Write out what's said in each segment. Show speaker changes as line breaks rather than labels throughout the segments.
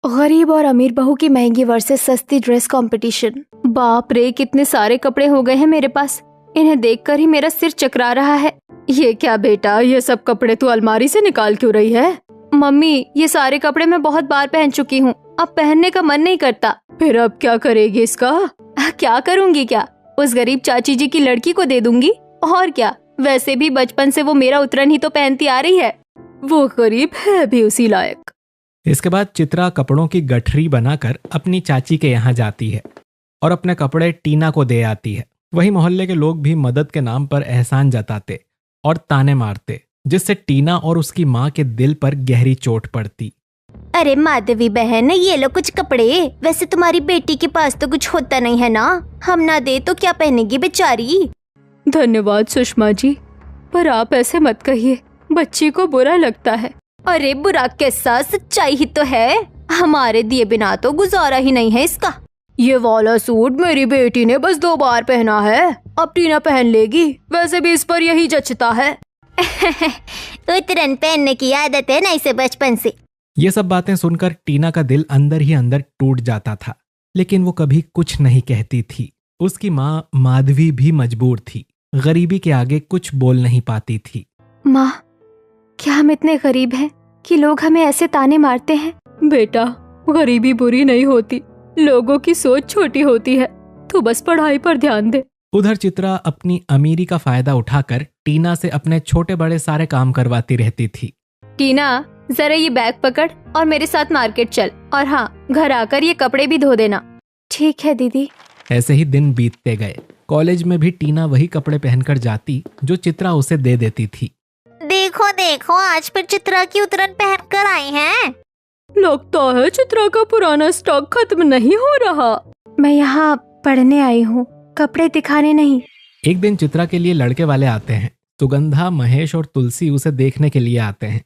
गरीब और अमीर बहू की महंगी वर्सेस सस्ती ड्रेस कंपटीशन। बाप रे, कितने सारे कपड़े हो गए हैं मेरे पास। इन्हें देखकर ही मेरा सिर चकरा रहा है। ये क्या बेटा, ये सब कपड़े तू अलमारी से निकाल क्यों रही है? मम्मी, ये सारे कपड़े मैं बहुत बार पहन चुकी हूँ, अब पहनने का मन नहीं करता। फिर अब क्या करेगी इसका? क्या करूँगी क्या? उस गरीब चाची जी की लड़की को दे दूंगी। और क्या, वैसे भी बचपन से वो मेरा उतरन ही तो पहनती आ रही है। वो गरीब है भी उसी लायक।
इसके बाद चित्रा कपड़ों की गठरी बनाकर अपनी चाची के यहाँ जाती है और अपने कपड़े टीना को दे आती है। वहीं मोहल्ले के लोग भी मदद के नाम पर एहसान जताते और ताने मारते, जिससे टीना और उसकी माँ के दिल पर गहरी चोट पड़ती।
अरे माधवी बहन, ये लो कुछ कपड़े। वैसे तुम्हारी बेटी के पास तो कुछ होता नहीं है ना, हम ना दे तो क्या पहनेगी बेचारी।
धन्यवाद सुषमा जी, पर आप ऐसे मत कहिए, बच्ची को बुरा लगता है।
अरे बुरा कैसा, सच्चाई ही तो है। हमारे दिए बिना तो गुजारा ही नहीं है इसका।
ये वाला सूट मेरी बेटी ने बस 2 बार पहना है, अब टीना पहन लेगी। वैसे भी इस पर यही जचता है।
उतरन पहनने की आदत है ना इसे बचपन से।
ये सब बातें सुनकर टीना का दिल अंदर ही अंदर टूट जाता था, लेकिन वो कभी कुछ नहीं कहती थी। उसकी माँ माधवी भी मजबूर थी, गरीबी के आगे कुछ बोल नहीं पाती थी।
माँ, क्या हम इतने गरीब हैं कि लोग हमें ऐसे ताने मारते हैं? बेटा, गरीबी बुरी नहीं होती, लोगों की सोच छोटी होती है। तू बस पढ़ाई पर ध्यान दे।
उधर चित्रा अपनी अमीरी का फायदा उठाकर टीना से अपने छोटे बड़े सारे काम करवाती रहती थी।
टीना, जरा ये बैग पकड़ और मेरे साथ मार्केट चल, और हाँ, घर आकर ये कपड़े भी धो देना। ठीक है दीदी।
ऐसे ही दिन बीतते गए। कॉलेज में भी टीना वही कपड़े पहनकर जाती जो चित्रा उसे दे देती थी।
देखो देखो, आज फिर चित्रा की उतरन पहन कर आई हैं।
लगता है चित्रा का पुराना स्टॉक खत्म नहीं हो रहा। मैं यहाँ पढ़ने आई हूँ, कपड़े दिखाने नहीं।
एक दिन चित्रा के लिए लड़के वाले आते हैं। सुगंधा, महेश और तुलसी उसे देखने के लिए आते हैं।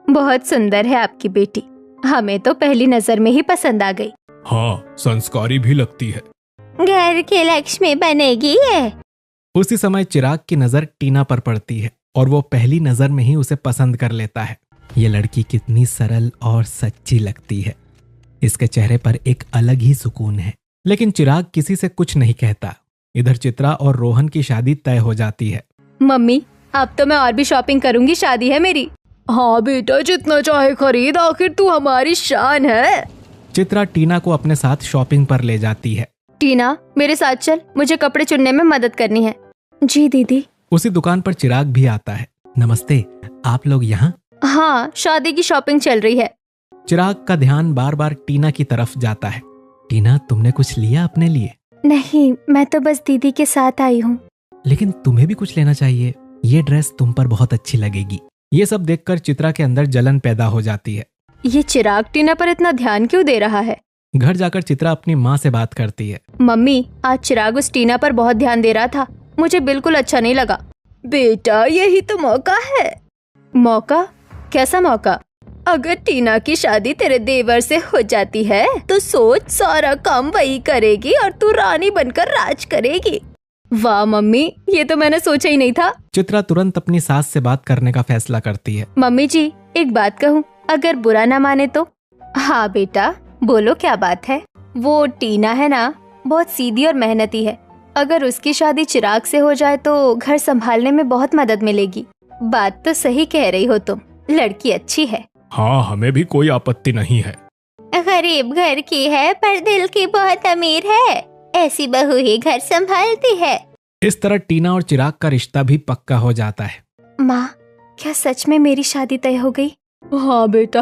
बहुत सुंदर है आपकी बेटी, हमें तो पहली नजर में ही पसंद आ गई।
हाँ, संस्कारी भी लगती है।
घर की लक्ष्मी बनेगी ये।
उसी समय चिराग की नजर टीना पर पड़ती है और वो पहली नजर में ही उसे पसंद कर लेता है। ये लड़की कितनी सरल और सच्ची लगती है, इसके चेहरे पर एक अलग ही सुकून है। लेकिन चिराग किसी से कुछ नहीं कहता। इधर चित्रा और रोहन की शादी तय हो जाती है।
मम्मी, अब तो मैं और भी शॉपिंग करूंगी, शादी है मेरी। हाँ बेटा, जितना चाहे खरीद, आखिर तू हमारी शान है।
चित्रा टीना को अपने साथ शॉपिंग पर ले जाती है।
टीना, मेरे साथ चल, मुझे कपड़े चुनने में मदद करनी है। जी दीदी।
उसी दुकान पर चिराग भी आता है। नमस्ते, आप लोग यहाँ?
हाँ, शादी की शॉपिंग चल रही है।
चिराग का ध्यान बार बार टीना की तरफ जाता है। टीना, तुमने कुछ लिया अपने लिए?
नहीं, मैं तो बस दीदी के साथ आई हूँ।
लेकिन तुम्हें भी कुछ लेना चाहिए, ये ड्रेस तुम पर बहुत अच्छी लगेगी। ये सब देखकर चित्रा के अंदर जलन पैदा हो जाती है।
ये चिराग टीना पर इतना ध्यान क्यों दे रहा है?
घर जाकर चित्रा अपनी माँ से बात करती है।
मम्मी, आज चिराग उस टीना पर बहुत ध्यान दे रहा था, मुझे बिल्कुल अच्छा नहीं लगा। बेटा, यही तो मौका है। मौका? कैसा मौका? अगर टीना की शादी तेरे देवर से हो जाती है तो सोच, सारा काम वही करेगी और तू रानी बनकर राज करेगी। वाह मम्मी, ये तो मैंने सोचा ही नहीं था।
चित्रा तुरंत अपनी सास से बात करने का फैसला करती है।
मम्मी जी, एक बात कहूँ, अगर बुरा ना माने तो? हाँ बेटा, बोलो क्या बात है? वो टीना है ना, बहुत सीधी और मेहनती है। अगर उसकी शादी चिराग से हो जाए तो घर संभालने में बहुत मदद मिलेगी। बात तो सही कह रही हो तुम, लड़की अच्छी है।
हाँ, हमें भी कोई आपत्ति नहीं है।
गरीब घर की है पर दिल की बहुत अमीर है, ऐसी बहू ही घर संभालती है।
इस तरह टीना और चिराग का रिश्ता भी पक्का हो जाता है।
माँ, क्या सच में मेरी शादी तय हो गई? हाँ बेटा,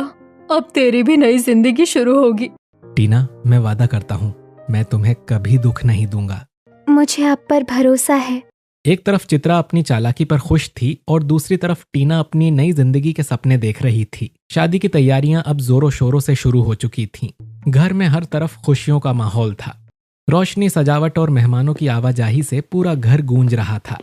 अब तेरी भी नई जिंदगी शुरू होगी।
टीना, मैं वादा करता हूँ, मैं तुम्हें कभी दुख नहीं दूंगा।
मुझे आप पर भरोसा है।
एक तरफ चित्रा अपनी चालाकी पर खुश थी और दूसरी तरफ टीना अपनी नई जिंदगी के सपने देख रही थी। शादी की तैयारियां अब जोरों शोरों से शुरू हो चुकी थीं। घर में हर तरफ खुशियों का माहौल था। रोशनी, सजावट और मेहमानों की आवाजाही से पूरा घर गूंज रहा था।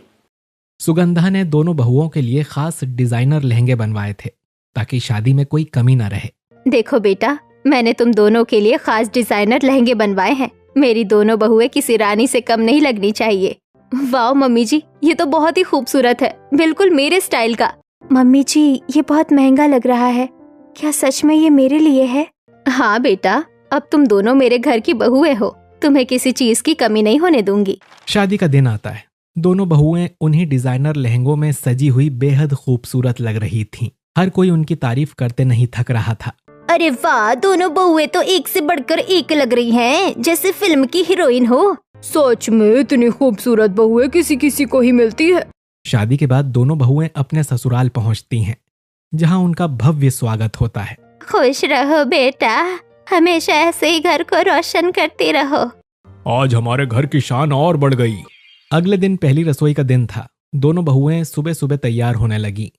सुगंधा ने दोनों बहुओं के लिए खास डिजाइनर लहंगे बनवाए थे ताकि शादी में कोई कमी न रहे।
देखो बेटा, मैंने तुम दोनों के लिए खास डिजाइनर लहंगे बनवाए हैं। मेरी दोनों बहुएं किसी रानी से कम नहीं लगनी चाहिए। वाह मम्मी जी, ये तो बहुत ही खूबसूरत है, बिल्कुल मेरे स्टाइल का। मम्मी जी, ये बहुत महंगा लग रहा है, क्या सच में ये मेरे लिए है? हाँ बेटा, अब तुम दोनों मेरे घर की बहुएं हो, तुम्हें किसी चीज की कमी नहीं होने दूंगी।
शादी का दिन आता है। दोनों बहुएं उन्हीं डिजाइनर लहंगों में सजी हुई बेहद खूबसूरत लग रही थीं। हर कोई उनकी तारीफ करते नहीं थक रहा था।
अरे वाह, दोनों बहुएं तो एक से बढ़कर एक लग रही हैं, जैसे फिल्म की हीरोइन हो।
सच में इतनी खूबसूरत बहुएं किसी किसी को ही मिलती है।
शादी के बाद दोनों बहुएं अपने ससुराल पहुंचती हैं, जहां उनका भव्य स्वागत होता है।
खुश रहो बेटा, हमेशा ऐसे ही घर को रोशन करते रहो।
आज हमारे घर की शान और बढ़ गई। अगले दिन पहली रसोई का दिन था। दोनों बहुएं सुबह सुबह तैयार होने लगी।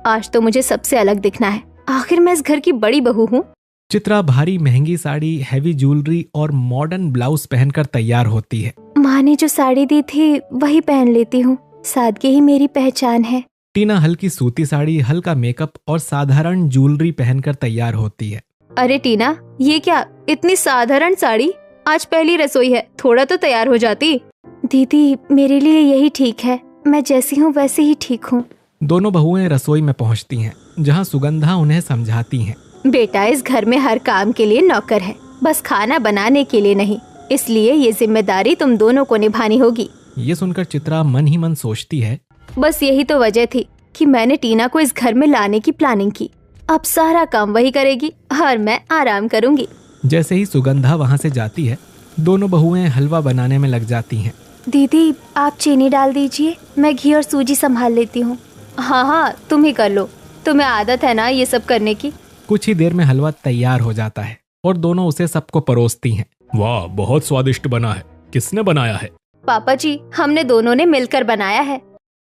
आज तो मुझे सबसे अलग दिखना है, आखिर मैं इस घर की बड़ी बहू हूँ।
चित्रा भारी महंगी साड़ी, हैवी ज्वेलरी और मॉडर्न ब्लाउज पहनकर तैयार होती है।
माँ ने जो साड़ी दी थी वही पहन लेती हूँ, सादगी ही मेरी पहचान है।
टीना हल्की सूती साड़ी, हल्का मेकअप और साधारण ज्वेलरी पहनकर तैयार होती है।
अरे टीना, ये क्या इतनी साधारण साड़ी? आज पहली रसोई है, थोड़ा तो तैयार हो जाती। दीदी, मेरे लिए यही ठीक है, मैं जैसी हूँ वैसे ही ठीक हूँ।
दोनों बहुएं रसोई में पहुंचती हैं, जहां सुगंधा उन्हें समझाती हैं।
बेटा, इस घर में हर काम के लिए नौकर है, बस खाना बनाने के लिए नहीं, इसलिए ये जिम्मेदारी तुम दोनों को निभानी होगी।
ये सुनकर चित्रा मन ही मन सोचती है,
बस यही तो वजह थी कि मैंने टीना को इस घर में लाने की प्लानिंग की। अब सारा काम वही करेगी और मैं आराम करूंगी।
जैसे ही सुगंधा वहां से जाती है, दोनों बहुएं हलवा बनाने में लग जाती हैं।
दीदी, आप चीनी डाल दीजिए, मैं घी और सूजी संभाल लेती हूँ। हाँ हाँ, तुम ही कर लो, तुम्हें आदत है ना ये सब करने की।
कुछ ही देर में हलवा तैयार हो जाता है और दोनों उसे सबको परोसती हैं। वाह, बहुत स्वादिष्ट बना है। किसने बनाया है?
पापा जी, हमने दोनों ने मिलकर बनाया है।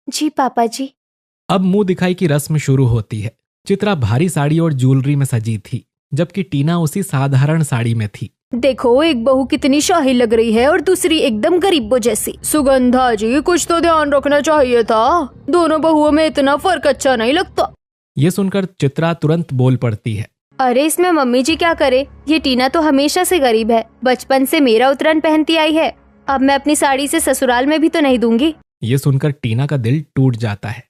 जी पापा जी।
अब मुंह दिखाई की रस्म शुरू होती है। चित्रा भारी साड़ी और ज्वेलरी में सजी थी, जबकि टीना उसी साधारण साड़ी में थी।
देखो, एक बहू कितनी शाही लग रही है और दूसरी एकदम गरीबों जैसी। सुगंधा जी, कुछ तो ध्यान रखना चाहिए था, दोनों बहुओं में इतना फर्क अच्छा नहीं लगता।
ये सुनकर चित्रा तुरंत बोल पड़ती है।
अरे इसमें मम्मी जी क्या करे, ये टीना तो हमेशा से गरीब है, बचपन से मेरा उतरन पहनती आई है, अब मैं अपनी साड़ी से ससुराल में भी तो नहीं दूंगी।
ये सुनकर टीना का दिल टूट जाता है।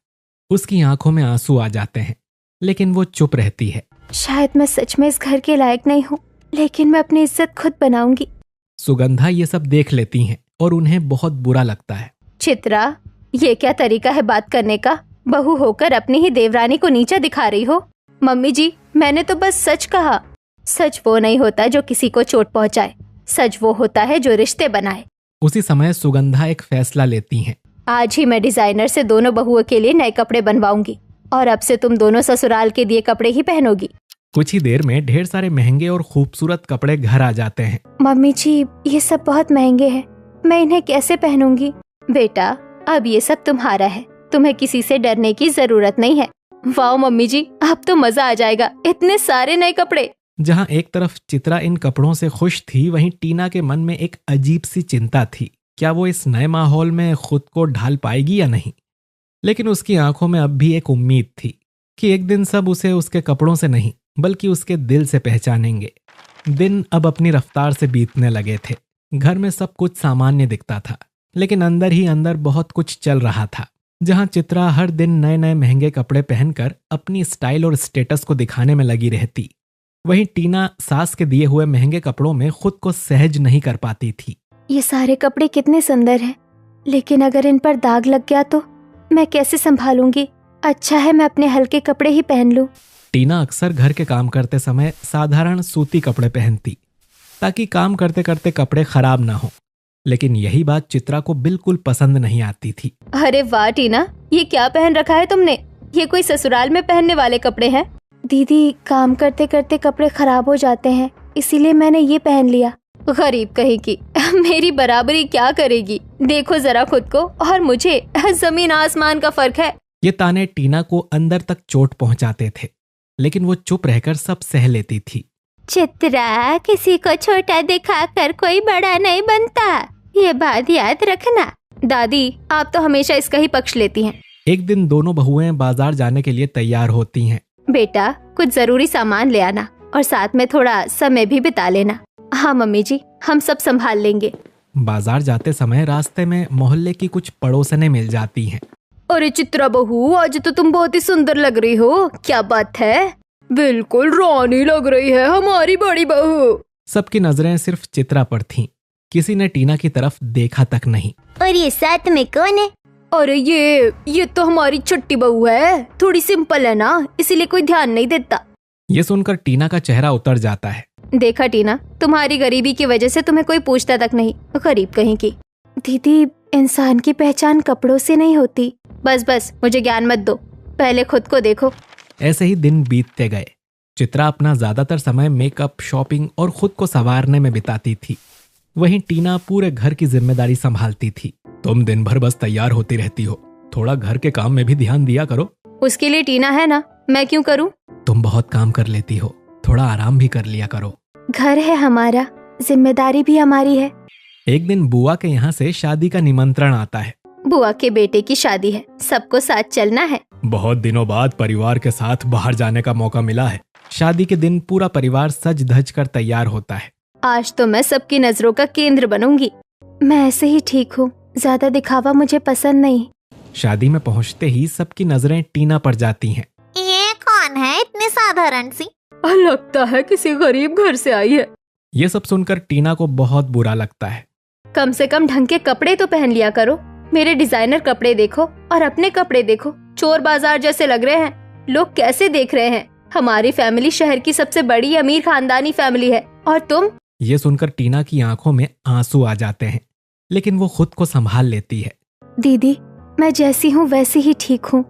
उसकी आंखों में आंसू आ जाते हैं, लेकिन वो चुप रहती है।
शायद मैं सच में इस घर के लायक नहीं हूँ, लेकिन मैं अपनी इज्जत खुद बनाऊंगी।
सुगंधा ये सब देख लेती हैं और उन्हें बहुत बुरा लगता है।
चित्रा, ये क्या तरीका है बात करने का? बहू होकर अपनी ही देवरानी को नीचा दिखा रही हो। मम्मी जी, मैंने तो बस सच कहा। सच वो नहीं होता जो किसी को चोट पहुंचाए, सच वो होता है जो रिश्ते बनाए।
उसी समय सुगंधा एक फैसला लेती हैं।
आज ही मैं डिजाइनर से दोनों बहुओं के लिए नए कपड़े बनवाऊंगी और अब से तुम दोनों ससुराल के दिए कपड़े ही पहनोगी।
कुछ ही देर में ढेर सारे महंगे और खूबसूरत कपड़े घर आ जाते हैं।
मम्मी जी, ये सब बहुत महंगे हैं, मैं इन्हें कैसे पहनूंगी? बेटा, अब ये सब तुम्हारा है, तुम्हें किसी से डरने की जरूरत नहीं है। वाह मम्मी जी, अब तो मजा आ जाएगा, इतने सारे नए कपड़े।
जहां एक तरफ चित्रा इन कपड़ों से खुश थी, वहीं टीना के मन में एक अजीब सी चिंता थी। क्या वो इस नए माहौल में खुद को ढाल पाएगी या नहीं? लेकिन उसकी आंखों में अब भी एक उम्मीद थी कि एक दिन सब उसे उसके कपड़ों से नहीं बल्कि उसके दिल से पहचानेंगे। दिन अब अपनी रफ्तार से बीतने लगे थे। घर में सब कुछ सामान्य दिखता था, लेकिन अंदर ही अंदर बहुत कुछ चल रहा था। जहां चित्रा हर दिन नए नए महंगे कपड़े पहनकर अपनी स्टाइल और स्टेटस को दिखाने में लगी रहती, वहीं टीना सास के दिए हुए महंगे कपड़ों में खुद को सहज नहीं कर पाती थी।
ये सारे कपड़े कितने सुंदर हैं, लेकिन अगर इन पर दाग लग गया तो मैं कैसे संभालूंगी? अच्छा है मैं अपने हल्के कपड़े ही पहन लूं।
टीना अक्सर घर के काम करते समय साधारण सूती कपड़े पहनती, ताकि काम करते करते कपड़े खराब ना हो, लेकिन यही बात चित्रा को बिल्कुल पसंद नहीं आती थी।
अरे वाह टीना, ये क्या पहन रखा है तुमने? ये कोई ससुराल में पहनने वाले कपड़े हैं? दीदी, काम करते करते कपड़े खराब हो जाते हैं, इसीलिए मैंने ये पहन लिया। गरीब कहीं की, मेरी बराबरी क्या करेगी? देखो जरा खुद को और मुझे, जमीन आसमान का फर्क है।
ये ताने टीना को अंदर तक चोट पहुंचाते थे, लेकिन वो चुप रहकर सब सह लेती थी।
चित्रा, किसी को छोटा दिखाकर कोई बड़ा नहीं बनता, ये बात याद रखना।
दादी, आप तो हमेशा इसका ही पक्ष लेती हैं।
एक दिन दोनों बहुएं बाजार जाने के लिए तैयार होती हैं।
बेटा, कुछ जरूरी सामान ले आना और साथ में थोड़ा समय भी बिता लेना। हाँ मम्मी जी, हम सब संभाल लेंगे।
बाजार जाते समय रास्ते में मोहल्ले की कुछ पड़ोसनें मिल जाती हैं।
अरे चित्रा बहू, आज तो तुम बहुत ही सुंदर लग रही हो, क्या बात है? बिल्कुल रानी लग रही है हमारी बड़ी बहू।
सबकी नजरें सिर्फ चित्रा पर थीं। किसी ने टीना की तरफ देखा तक नहीं।
और ये साथ में कौन है?
अरे ये तो हमारी छोटी बहू है, थोड़ी सिंपल है ना, इसीलिए कोई ध्यान नहीं देता।
ये सुनकर टीना का चेहरा उतर जाता है।
देखा टीना, तुम्हारी गरीबी की वजह से तुम्हें कोई पूछता तक नहीं, गरीब कहीं की। दीदी, इंसान की पहचान कपड़ों से नहीं होती। बस मुझे ज्ञान मत दो, पहले खुद को देखो।
ऐसे ही दिन बीतते गए। चित्रा अपना ज्यादातर समय मेकअप, शॉपिंग और खुद को संवारने में बिताती थी। वहीं टीना पूरे घर की जिम्मेदारी संभालती थी। तुम दिन भर बस तैयार होती रहती हो, थोड़ा घर के काम में भी ध्यान दिया करो।
उसके लिए टीना है ना, मैं क्यों करूं?
तुम बहुत काम कर लेती हो, थोड़ा आराम भी कर लिया करो।
घर है हमारा, जिम्मेदारी भी हमारी है।
एक दिन बुआ के यहाँ से शादी का निमंत्रण आता है।
बुआ के बेटे की शादी है, सबको साथ चलना है।
बहुत दिनों बाद परिवार के साथ बाहर जाने का मौका मिला है। शादी के दिन पूरा परिवार सज धज कर तैयार होता है।
आज तो मैं सबकी नजरों का केंद्र बनूंगी। मैं ऐसे ही ठीक हूँ, ज्यादा दिखावा मुझे पसंद नहीं।
शादी में पहुँचते ही सबकी नजरें टीना पर जाती हैं।
ये कौन है इतनी साधारण सी?
लगता है किसी गरीब घर से आई है।
ये सब सुनकर टीना को बहुत बुरा लगता है।
कम से कम ढंग के कपड़े तो पहन लिया करो। मेरे डिजाइनर कपड़े देखो और अपने कपड़े देखो, चोर बाजार जैसे लग रहे हैं। लोग कैसे देख रहे हैं? हमारी फैमिली शहर की सबसे बड़ी अमीर खानदानी फैमिली है, और तुम?
ये सुनकर टीना की आंखों में आंसू आ जाते हैं, लेकिन वो खुद को संभाल लेती है।
दीदी, मैं जैसी हूँ वैसी ही ठीक हूँ,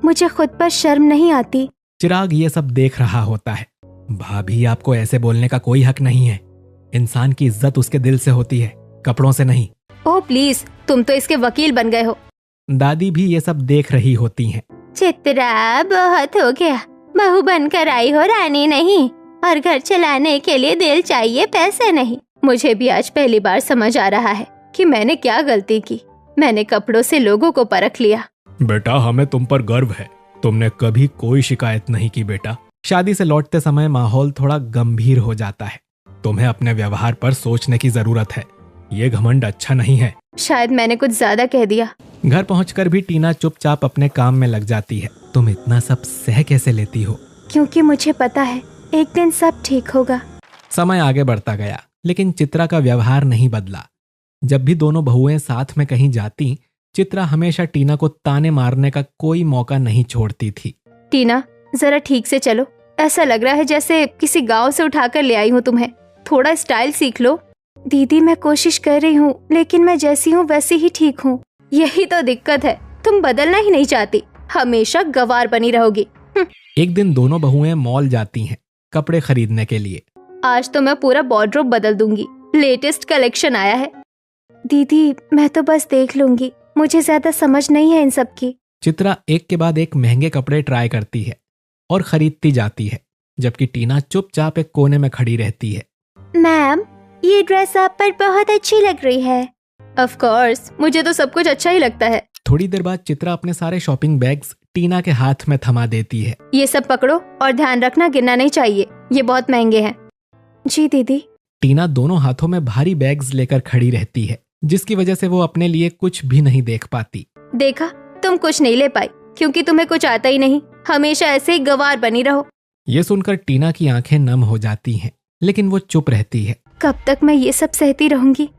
मुझे खुद पर शर्म नहीं आती।
चिराग ये सब देख रहा होता है। भाभी, आपको ऐसे बोलने का कोई हक नहीं है। इंसान की इज्जत उसके दिल से होती है, कपड़ों से नहीं।
ओह प्लीज, तुम तो इसके वकील बन गए हो।
दादी भी ये सब देख रही होती हैं।
चित्रा, बहुत हो गया, बहू बनकर आई हो, रानी नहीं। और घर चलाने के लिए दिल चाहिए, पैसे नहीं।
मुझे भी आज पहली बार समझ आ रहा है कि मैंने क्या गलती की। मैंने कपड़ों से लोगों को परख लिया।
बेटा, हमें तुम पर गर्व है, तुमने कभी कोई शिकायत नहीं की बेटा। शादी से लौटते समय माहौल थोड़ा गंभीर हो जाता है। तुम्हें अपने व्यवहार पर सोचने की जरूरत है, ये घमंड अच्छा नहीं है।
शायद मैंने कुछ ज्यादा कह दिया।
घर पहुंचकर भी टीना चुपचाप अपने काम में लग जाती है। तुम इतना सब सह कैसे लेती हो?
क्योंकि मुझे पता है एक दिन सब ठीक होगा।
समय आगे बढ़ता गया, लेकिन चित्रा का व्यवहार नहीं बदला। जब भी दोनों बहुएं साथ में कहीं जाती, चित्रा हमेशा टीना को ताने मारने का कोई मौका नहीं छोड़ती थी।
टीना, जरा ठीक से चलो, ऐसा लग रहा है जैसे किसी गांव से उठाकर ले आई हूँ तुम्हें। थोड़ा स्टाइल सीख लो। दीदी, मैं कोशिश कर रही हूँ, लेकिन मैं जैसी हूँ वैसी ही ठीक हूँ। यही तो दिक्कत है, तुम बदलना ही नहीं चाहती, हमेशा गंवार बनी रहोगी।
एक दिन दोनों बहुएं मॉल जाती हैं कपड़े खरीदने के लिए।
आज तो मैं पूरा वार्डरोब बदल दूंगी, लेटेस्ट कलेक्शन आया है। दीदी, मैं तो बस देख लूंगी, मुझे ज्यादा समझ नहीं है इन सब की।
चित्रा एक के बाद एक महंगे कपड़े ट्राई करती है और खरीदती जाती है, जबकि टीना चुपचाप एक कोने में खड़ी रहती है।
मैम, ये ड्रेस आप पर बहुत अच्छी लग रही है।
ऑफ कोर्स, मुझे तो सब कुछ अच्छा ही लगता है।
थोड़ी देर बाद चित्रा अपने सारे शॉपिंग बैग्स टीना के हाथ में थमा देती है।
ये सब पकड़ो और ध्यान रखना, गिरना नहीं चाहिए, ये बहुत महंगे हैं। जी दीदी।
टीना दोनों हाथों में भारी बैग्स लेकर खड़ी रहती है, जिसकी वजह से वो अपने लिए कुछ भी नहीं देख पाती।
देखा, तुम कुछ नहीं ले पाई क्योंकि तुम्हें कुछ आता ही नहीं। हमेशा ऐसे ही गंवार बनी रहो।
ये सुनकर टीना की आंखें नम हो जाती हैं, लेकिन वो चुप रहती है।
कब तक मैं ये सब सहती रहूंगी?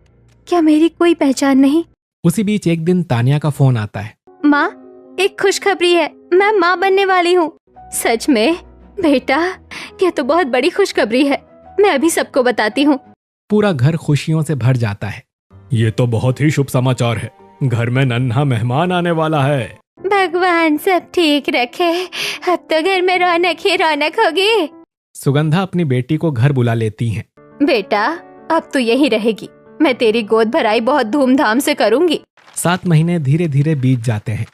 क्या मेरी कोई पहचान नहीं?
उसी बीच एक दिन तानिया का फोन आता है।
माँ, एक खुशखबरी है, मैं माँ बनने वाली हूँ। सच में? बेटा, यह तो बहुत बड़ी खुशखबरी है, मैं अभी सबको बताती हूँ।
पूरा घर खुशियों से भर जाता है। ये तो बहुत ही शुभ समाचार है, घर में नन्हा मेहमान आने वाला है।
भगवान सब ठीक रखे, अब तो घर में रौनक ही रौनक होगी।
सुगंधा अपनी बेटी को घर बुला लेती हैं।
बेटा, अब तो यही रहेगी, मैं तेरी गोद भराई बहुत धूमधाम से करूंगी।
7 महीने धीरे धीरे बीत जाते हैं।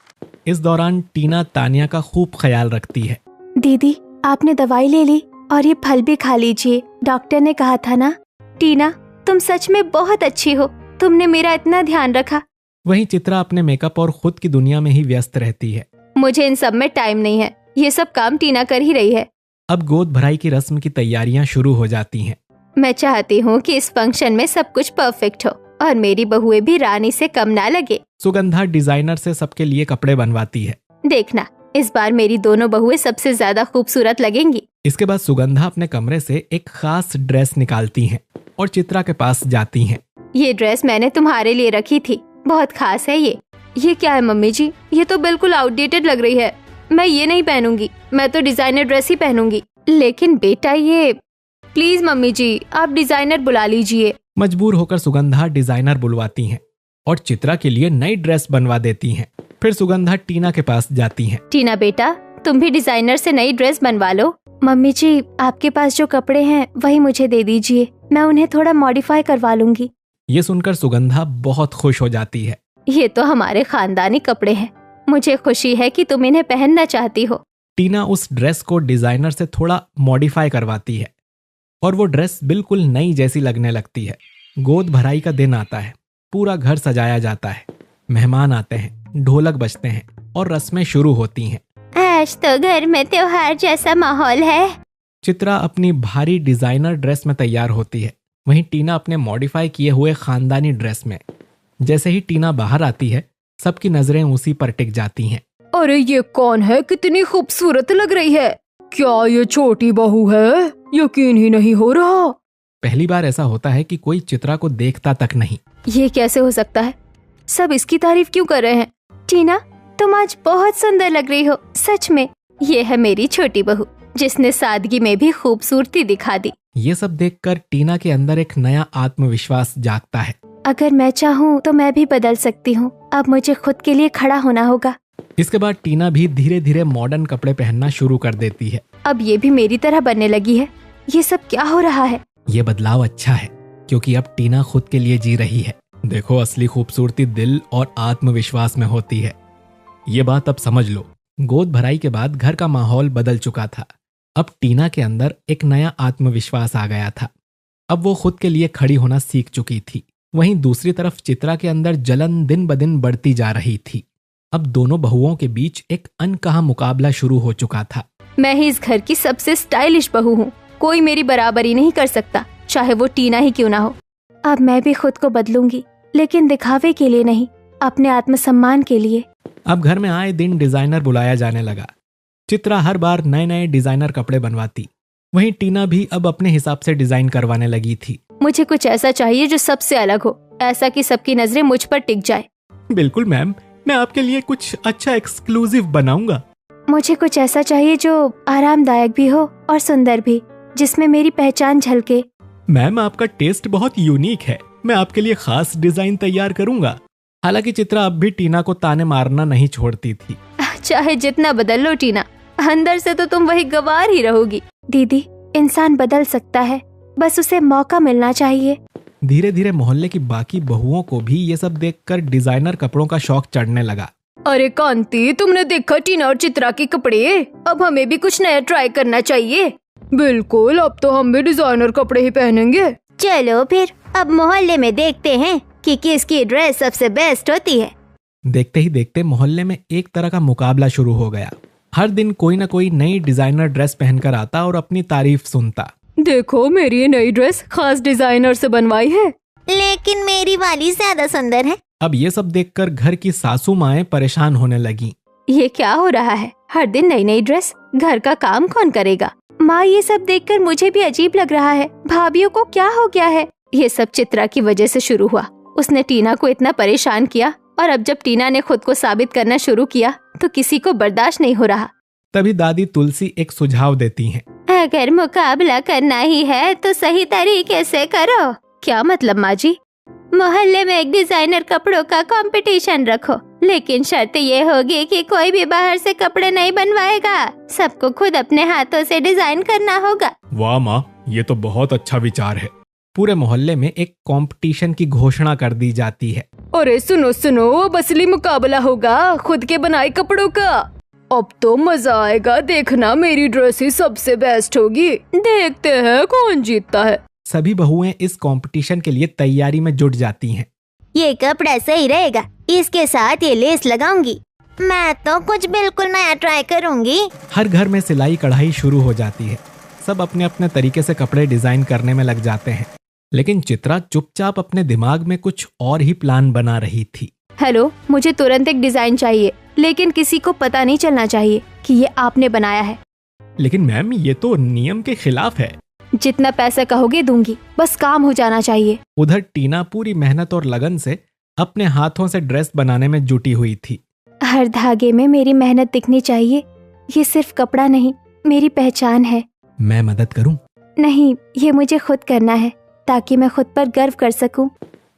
इस दौरान टीना तानिया का खूब ख्याल रखती है।
दीदी, आपने दवाई ले ली और ये फल भी खा लीजिए, डॉक्टर ने कहा था ना। टीना, तुम सच में बहुत अच्छी हो, तुमने मेरा इतना ध्यान रखा।
वहीं चित्रा अपने मेकअप और खुद की दुनिया में ही व्यस्त रहती है।
मुझे इन सब में टाइम नहीं है, ये सब काम टीना कर ही रही है।
अब गोद भराई की रस्म की तैयारियां शुरू हो जाती हैं।
मैं चाहती हूँ कि इस फंक्शन में सब कुछ परफेक्ट हो और मेरी बहुएं भी रानी से कम ना लगे।
सुगंधा डिजाइनर से सबके लिए कपड़े बनवाती है।
देखना, इस बार मेरी दोनों बहुएं सबसे ज्यादा खूबसूरत लगेंगी।
इसके बाद सुगंधा अपने कमरे से एक खास ड्रेस निकालती हैं और चित्रा के पास जाती हैं।
ये ड्रेस मैंने तुम्हारे लिए रखी थी, बहुत खास है ये क्या है मम्मी जी? ये तो बिल्कुल आउटडेटेड लग रही है, मैं ये नहीं पहनूंगी, मैं तो डिजाइनर ड्रेस ही पहनूंगी। लेकिन बेटा ये, प्लीज मम्मी जी आप डिजाइनर बुला लीजिए।
मजबूर होकर सुगंधा डिजाइनर बुलवाती हैं और चित्रा के लिए नई ड्रेस बनवा देती हैं। फिर सुगंधा टीना के पास जाती हैं।
टीना बेटा, तुम भी डिजाइनर से नई ड्रेस बनवा लो। मम्मी जी आपके पास जो कपड़े हैं वही मुझे दे दीजिए, मैं उन्हें थोड़ा मॉडिफाई करवा लूंगी।
ये सुनकर सुगंधा बहुत खुश हो जाती है।
ये तो हमारे खानदानी कपड़े हैं, मुझे खुशी है कि तुम इन्हें पहनना चाहती हो।
टीना उस ड्रेस को डिजाइनर से थोड़ा मॉडिफाई करवाती है और वो ड्रेस बिल्कुल नई जैसी लगने लगती है। गोद भराई का दिन आता है, पूरा घर सजाया जाता है, मेहमान आते हैं, ढोलक बजते हैं और रस्में शुरू होती हैं।
आज तो घर में त्योहार जैसा माहौल है।
चित्रा अपनी भारी डिजाइनर ड्रेस में तैयार होती है, वहीं टीना अपने मॉडिफाई किए हुए खानदानी ड्रेस में। जैसे ही टीना बाहर आती है, सबकी नजरें उसी पर टिक जाती हैं।
अरे ये कौन है? कितनी खूबसूरत लग रही है। क्या ये छोटी बहू है? यकीन ही नहीं हो रहा।
पहली बार ऐसा होता है कि कोई चित्रा को देखता तक नहीं।
ये कैसे हो सकता है? सब इसकी तारीफ क्यों कर रहे हैं? टीना तुम आज बहुत सुंदर लग रही हो, सच में। ये है मेरी छोटी बहू, जिसने सादगी में भी खूबसूरती दिखा दी।
ये सब देखकर टीना के अंदर एक नया आत्मविश्वास जागता है।
अगर मैं चाहूँ तो मैं भी बदल सकती हूँ, अब मुझे खुद के लिए खड़ा होना होगा।
इसके बाद टीना भी धीरे धीरे मॉडर्न कपड़े पहनना शुरू कर देती है।
अब ये भी मेरी तरह बनने लगी है। ये सब क्या हो रहा है?
ये बदलाव अच्छा है, क्योंकि अब टीना खुद के लिए जी रही है। देखो, असली खूबसूरती दिल और आत्मविश्वास में होती है। ये बात अब समझ लो। गोद भराई के बाद घर का माहौल बदल चुका था। अब टीना के अंदर एक नया आत्मविश्वास आ गया था। अब वो खुद के लिए खड़ी होना सीख चुकी थी। वहीं दूसरी तरफ चित्रा के अंदर जलन दिन ब दिन बढ़ती जा रही थी। अब दोनों बहुओं के बीच एक अनकहा मुकाबला शुरू हो चुका था।
मैं ही इस घर की सबसे स्टाइलिश बहू हूँ, कोई मेरी बराबरी नहीं कर सकता, चाहे वो टीना ही क्यों ना हो। अब मैं भी खुद को बदलूंगी, लेकिन दिखावे के लिए नहीं, अपने आत्मसम्मान के लिए।
अब घर में आए दिन डिजाइनर बुलाया जाने लगा। चित्रा हर बार नए नए डिजाइनर कपड़े बनवाती, वहीं टीना भी अब अपने हिसाब से डिजाइन करवाने लगी थी।
मुझे कुछ ऐसा चाहिए जो सबसे अलग हो, ऐसा कि सबकी नजरें मुझ पर टिक जाए।
बिल्कुल मैम, मैं आपके लिए कुछ अच्छा एक्सक्लूसिव बनाऊंगा।
मुझे कुछ ऐसा चाहिए जो आरामदायक भी हो और सुंदर भी, जिसमें मेरी पहचान झलके।
मैम, आपका टेस्ट बहुत यूनिक है, मैं आपके लिए खास डिजाइन तैयार करूंगा। हालांकि चित्रा अब भी टीना को ताने मारना नहीं छोड़ती थी।
चाहे जितना बदल लो टीना, अंदर से तो तुम वही गवार ही रहोगी। दीदी, इंसान बदल सकता है, बस उसे मौका मिलना चाहिए।
धीरे धीरे मोहल्ले की बाकी बहुओं को भी ये सब देखकर डिजाइनर कपड़ों का शौक चढ़ने लगा।
अरे कांति, तुमने देखा टीना और चित्रा के कपड़े? अब हमें भी कुछ नया ट्राई करना चाहिए। बिल्कुल, अब तो हम भी डिजाइनर कपड़े ही पहनेंगे।
चलो फिर अब मोहल्ले में देखते हैं कि किसकी ड्रेस सबसे बेस्ट होती है।
देखते ही देखते मोहल्ले में एक तरह का मुकाबला शुरू हो गया। हर दिन कोई न कोई नई डिजाइनर ड्रेस पहनकर आता और अपनी तारीफ सुनता।
देखो, मेरी ये नई ड्रेस खास डिजाइनर से बनवाई है,
लेकिन मेरी वाली ज्यादा सुंदर है।
अब ये सब देखकर घर की सासू माएं परेशान होने लगी।
ये क्या हो रहा है? हर दिन नई नई ड्रेस, घर का काम कौन करेगा? माँ, ये सब देखकर मुझे भी अजीब लग रहा है। भाभियों को क्या हो गया है? ये सब चित्रा की वजह से शुरू हुआ। उसने टीना को इतना परेशान किया, और अब जब टीना ने खुद को साबित करना शुरू किया तो किसी को बर्दाश्त नहीं हो रहा।
तभी दादी तुलसी एक सुझाव देती हैं।
अगर मुकाबला करना ही है तो सही तरीके से करो।
क्या मतलब माँ जी?
मोहल्ले में एक डिजाइनर कपड़ों का कंपटीशन रखो, लेकिन शर्त ये होगी कि कोई भी बाहर से कपड़े नहीं बनवाएगा, सबको खुद अपने हाथों से डिजाइन करना होगा।
वाह माँ, ये तो बहुत अच्छा विचार है। पूरे मोहल्ले में एक कंपटीशन की घोषणा कर दी जाती है।
अरे सुनो सुनो, अब असली मुकाबला होगा खुद के बनाए कपड़ों का। अब तो मजा आएगा, देखना मेरी ड्रेस ही सबसे बेस्ट होगी। देखते हैं कौन जीतता है।
सभी बहुएं इस कंपटीशन के लिए तैयारी में जुट जाती हैं।
ये कपड़ा सही रहेगा, इसके साथ ये लेस लगाऊंगी। मैं तो कुछ बिल्कुल नया ट्राई करूंगी।
हर घर में सिलाई कढ़ाई शुरू हो जाती है। सब अपने अपने तरीके से कपड़े डिजाइन करने में लग जाते हैं, लेकिन चित्रा चुपचाप अपने दिमाग में कुछ और ही प्लान बना रही थी।
हेलो, मुझे तुरंत एक डिजाइन चाहिए, लेकिन किसी को पता नहीं चलना चाहिए कि ये आपने बनाया है।
लेकिन मैम, ये तो नियम के खिलाफ है।
जितना पैसा कहोगे दूंगी, बस काम हो जाना चाहिए।
उधर टीना पूरी मेहनत और लगन से अपने हाथों से ड्रेस बनाने में जुटी हुई थी।
हर धागे में मेरी मेहनत दिखनी चाहिए। ये सिर्फ कपड़ा नहीं, मेरी पहचान है।
मैं मदद करूं?
नहीं, ये मुझे खुद करना है ताकि मैं खुद पर गर्व कर सकूं।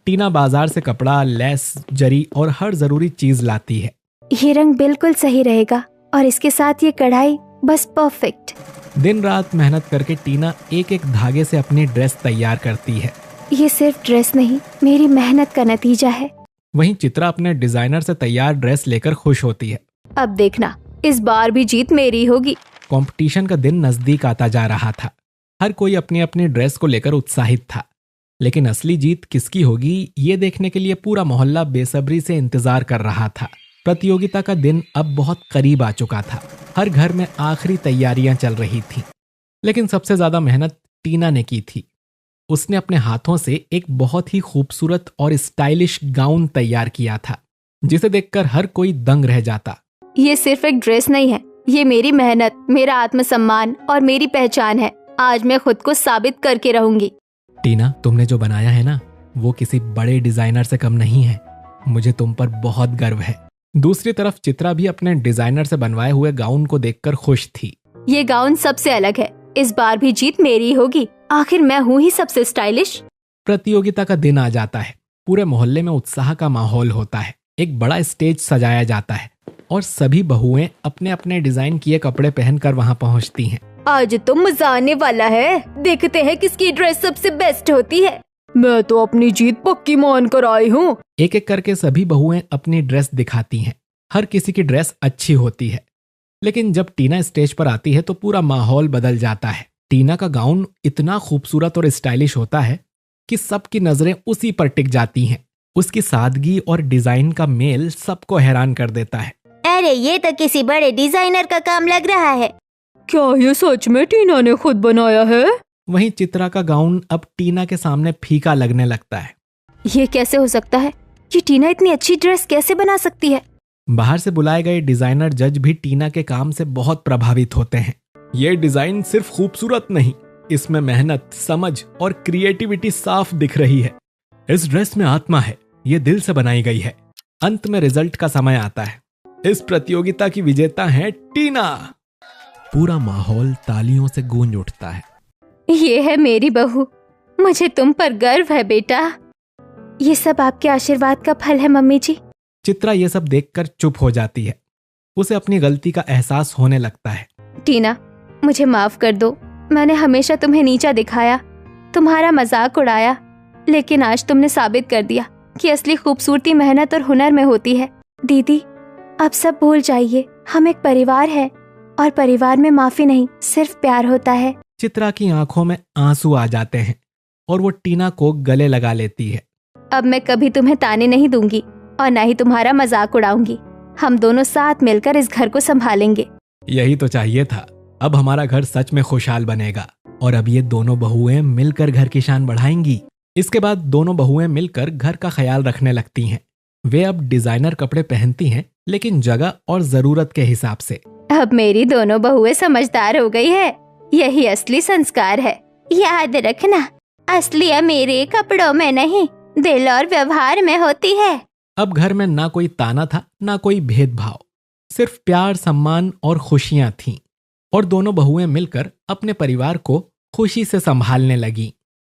टीना बाजार से कपड़ा, लेस, जरी और हर जरूरी चीज लाती है।
ये रंग बिल्कुल सही रहेगा और इसके साथ ये कढ़ाई बस परफेक्ट।
दिन रात मेहनत करके टीना एक एक धागे से अपनी ड्रेस तैयार करती है।
ये सिर्फ ड्रेस नहीं, मेरी मेहनत का नतीजा है।
वहीं चित्रा अपने डिजाइनर से तैयार ड्रेस लेकर खुश होती है।
अब देखना, इस बार भी जीत मेरी होगी।
कंपटीशन का दिन नजदीक आता जा रहा था। हर कोई अपनी अपनी ड्रेस को लेकर उत्साहित था, लेकिन असली जीत किसकी होगी ये देखने के लिए पूरा मोहल्ला बेसब्री से इंतजार कर रहा था। प्रतियोगिता का दिन अब बहुत करीब आ चुका था। हर घर में आखिरी तैयारियां चल रही थीं, लेकिन सबसे ज्यादा मेहनत टीना ने की थी। उसने अपने हाथों से एक बहुत ही खूबसूरत और स्टाइलिश गाउन तैयार किया था, जिसे देखकर हर कोई दंग रह जाता।
ये सिर्फ एक ड्रेस नहीं है, ये मेरी मेहनत, मेरा आत्मसम्मान और मेरी पहचान है। आज मैं खुद को साबित करके रहूंगी।
टीना, तुमने जो बनाया है ना, वो किसी बड़े डिजाइनर से कम नहीं है। मुझे तुम पर बहुत गर्व है। दूसरी तरफ चित्रा भी अपने डिजाइनर से बनवाए हुए गाउन को देखकर खुश थी।
ये गाउन सबसे अलग है, इस बार भी जीत मेरी होगी। आखिर मैं हूँ ही सबसे स्टाइलिश।
प्रतियोगिता का दिन आ जाता है। पूरे मोहल्ले में उत्साह का माहौल होता है। एक बड़ा स्टेज सजाया जाता है और सभी बहुएं अपने अपने डिजाइन किए कपड़े पहनकर वहां पहुंचती हैं।
आज तो मजा आने वाला है। देखते हैं किसकी ड्रेस सबसे बेस्ट होती है। मैं तो अपनी जीत पक्की मान कर आई हूँ।
एक एक करके सभी बहुएं अपनी ड्रेस दिखाती हैं। हर किसी की ड्रेस अच्छी होती है, लेकिन जब टीना स्टेज पर आती है तो पूरा माहौल बदल जाता है। टीना का गाउन इतना खूबसूरत और स्टाइलिश होता है कि सबकी नजरें उसी पर टिक जाती हैं। उसकी सादगी और डिजाइन का मेल सबको हैरान कर देता है।
अरे ये तो किसी बड़े डिजाइनर का काम लग रहा है।
क्या ये सच में टीना ने खुद बनाया है?
वहीं चित्रा का गाउन अब टीना के सामने फीका लगने लगता है।
ये कैसे हो सकता है? ये टीना इतनी अच्छी ड्रेस कैसे बना सकती है?
बाहर से बुलाए गए डिजाइनर जज भी टीना के काम से बहुत प्रभावित होते हैं। ये डिजाइन सिर्फ खूबसूरत नहीं, इसमें मेहनत, समझ और क्रिएटिविटी साफ दिख रही है। इस ड्रेस में आत्मा है, ये दिल से बनाई गई है। अंत में रिजल्ट का समय आता है। इस प्रतियोगिता की विजेता है टीना। पूरा माहौल तालियों से गूंज उठता है।
ये है मेरी बहू, मुझे तुम पर गर्व है बेटा। ये सब आपके आशीर्वाद का फल है मम्मी जी।
चित्रा ये सब देखकर चुप हो जाती है। उसे अपनी गलती का एहसास होने लगता है।
टीना, मुझे माफ कर दो। मैंने हमेशा तुम्हें नीचा दिखाया, तुम्हारा मजाक उड़ाया, लेकिन आज तुमने साबित कर दिया कि असली खूबसूरती मेहनत और हुनर में होती है। दीदी, अब सब भूल जाइए। हम एक परिवार है और परिवार में माफी नहीं, सिर्फ प्यार होता है।
चित्रा की आंखों में आंसू आ जाते हैं और वो टीना को गले लगा लेती है।
अब मैं कभी तुम्हें ताने नहीं दूंगी और न ही तुम्हारा मजाक उड़ाऊंगी। हम दोनों साथ मिलकर इस घर को संभालेंगे।
यही तो चाहिए था। अब हमारा घर सच में खुशहाल बनेगा और अब ये दोनों बहुएं मिलकर घर की शान बढ़ाएंगी। इसके बाद दोनों बहुएं मिलकर घर का ख्याल रखने लगती हैं। वे अब डिजाइनर कपड़े पहनती हैं, लेकिन जगह और जरूरत के हिसाब से।
अब मेरी दोनों बहुएं समझदार हो गई है। यही असली संस्कार है।
याद रखना, असली अमीरी कपड़ों में नहीं, दिल और व्यवहार में होती है।
अब घर में ना कोई ताना था, ना कोई भेदभाव, सिर्फ प्यार, सम्मान और खुशियां थीं। और दोनों बहुएं मिलकर अपने परिवार को खुशी से संभालने लगीं।